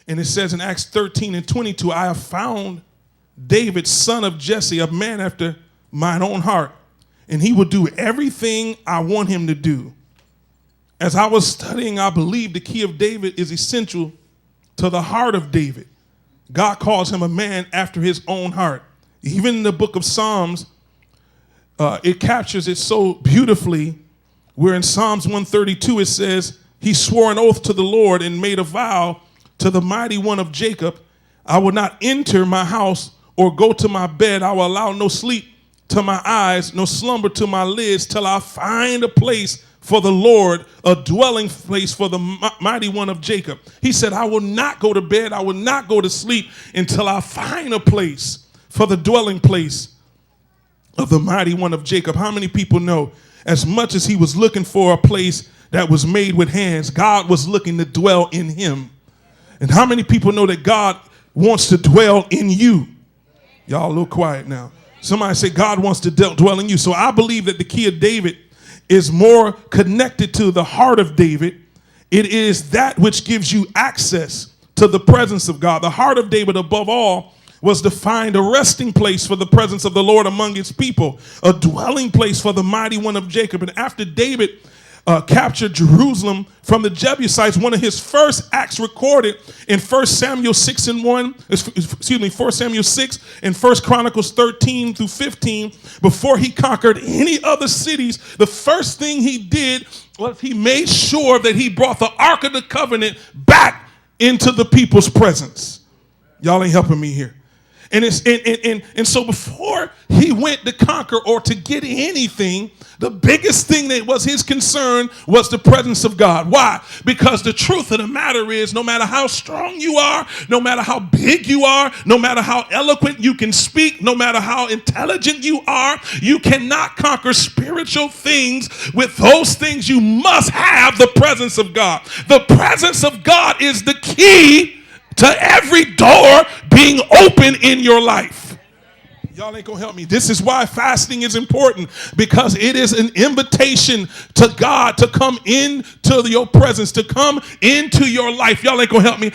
And it says in Acts 13:22, I have found David, son of Jesse, a man after mine own heart, and he will do everything I want him to do. As I was studying, I believe the key of David is essential to the heart of David. God calls him a man after his own heart. Even in the book of Psalms, it captures it so beautifully, where in Psalms 132 it says, he swore an oath to the Lord and made a vow to the mighty one of Jacob, I will not enter my house or go to my bed. I will allow no sleep to my eyes, no slumber to my lids, till I find a place for the Lord, a dwelling place for the mighty one of Jacob. He said, I will not go to bed, I will not go to sleep until I find a place for the dwelling place of the mighty one of Jacob. How many people know, as much as he was looking for a place that was made with hands, God was looking to dwell in him? And how many people know that God wants to dwell in you? Y'all a little quiet now. Somebody say God wants to dwell in you. So I believe that the key of David is more connected to the heart of David. It is that which gives you access to the presence of God. The heart of David, above all, was to find a resting place for the presence of the Lord among his people, a dwelling place for the mighty one of Jacob. And after David captured Jerusalem from the Jebusites, one of his first acts recorded in 1 Samuel 6 and 1, 4 Samuel 6 and 1 Chronicles 13 through 15, before he conquered any other cities, the first thing he did was he made sure that he brought the Ark of the Covenant back into the people's presence. Y'all ain't helping me here. And so before he went to conquer or to get anything, the biggest thing that was his concern was the presence of God. Why? Because the truth of the matter is, no matter how strong you are, no matter how big you are, no matter how eloquent you can speak, no matter how intelligent you are, you cannot conquer spiritual things with those things. You must have the presence of God. The presence of God is the key to every door being open in your life. Y'all ain't gonna help me. This is why fasting is important, because it is an invitation to God to come into your presence, to come into your life. Y'all ain't gonna help me.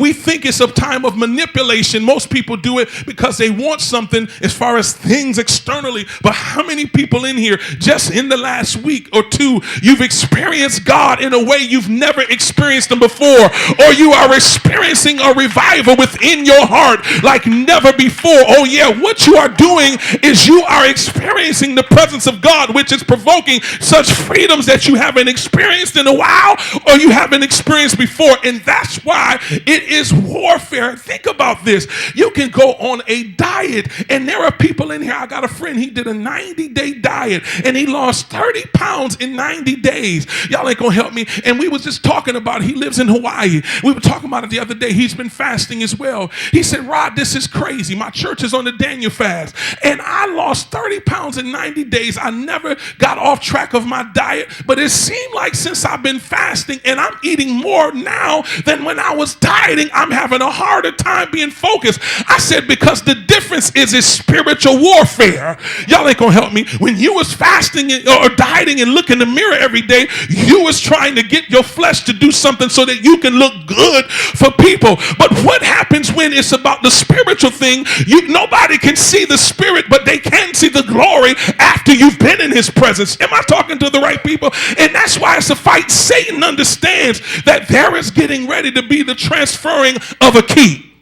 We think it's a time of manipulation. Most people do it because they want something as far as things externally. But how many people in here, just in the last week or two, you've experienced God in a way you've never experienced him before, or you are experiencing a revival within your heart like never before? Oh yeah, what you are doing is you are experiencing the presence of God, which is provoking such freedoms that you haven't experienced in a while, or you haven't experienced before. And that's why it is warfare. Think about this. You can go on a diet, and there are people in here. I got a friend, he did a 90-day diet, and he lost 30 pounds in 90 days. Y'all ain't gonna help me. And we was just talking about, he lives in Hawaii. We were talking about it the other day. He's been fasting as well. He said, Rod, this is crazy. My church is on the Daniel fast, and I lost 30 pounds in 90 days. I never got off track of my diet, but it seemed like since I've been fasting and I'm eating more now than when I was dieting, I'm having a harder time being focused. I said, because the difference is spiritual warfare. Y'all ain't gonna help me. When you was fasting or dieting and look in the mirror every day, you was trying to get your flesh to do something so that you can look good for people. But what happens when it's about the spiritual thing? Nobody can see the spirit, but they can see the glory after you've been in his presence. Am I talking to the right people? And that's why it's a fight. Satan understands that there is getting ready to be the transferring of a key.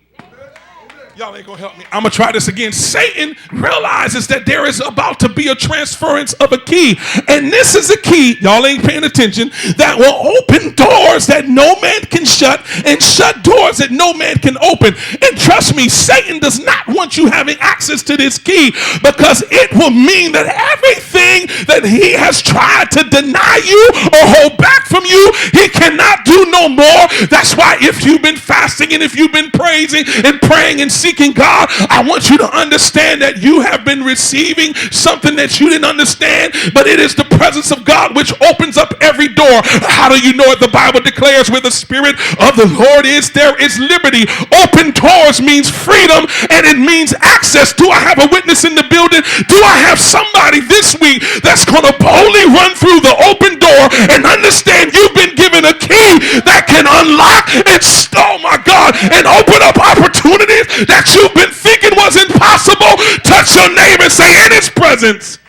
Y'all ain't gonna help me. I'm gonna try this again. Satan realizes that there is about to be a transference of a key. And this is a key, y'all ain't paying attention, that will open doors that no man can shut and shut doors that no man can open. And trust me, Satan does not want you having access to this key, because it will mean that everything that he has tried to deny you or hold back from you, he cannot do no more. That's why if you've been fasting and if you've been praising and praying and seeking God, I want you to understand that you have been receiving something that you didn't understand, but it is the presence of God which opens up every door. How do you know it? The Bible declares, where the Spirit of the Lord is, there is liberty. Open doors means freedom, and it means access. Do I have a witness in the building? Do I have somebody this week that's going to boldly run through the open door and understand you've been given a key that can unlock and, oh my God, and open up opportunities that you've been thinking was impossible? Touch your neighbor and say, in his presence,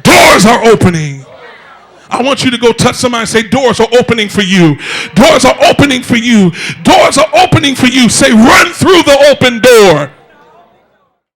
doors are opening. I want you to go touch somebody and say, doors are opening for you. Doors are opening for you. Doors are opening for you. Say, run through the open door.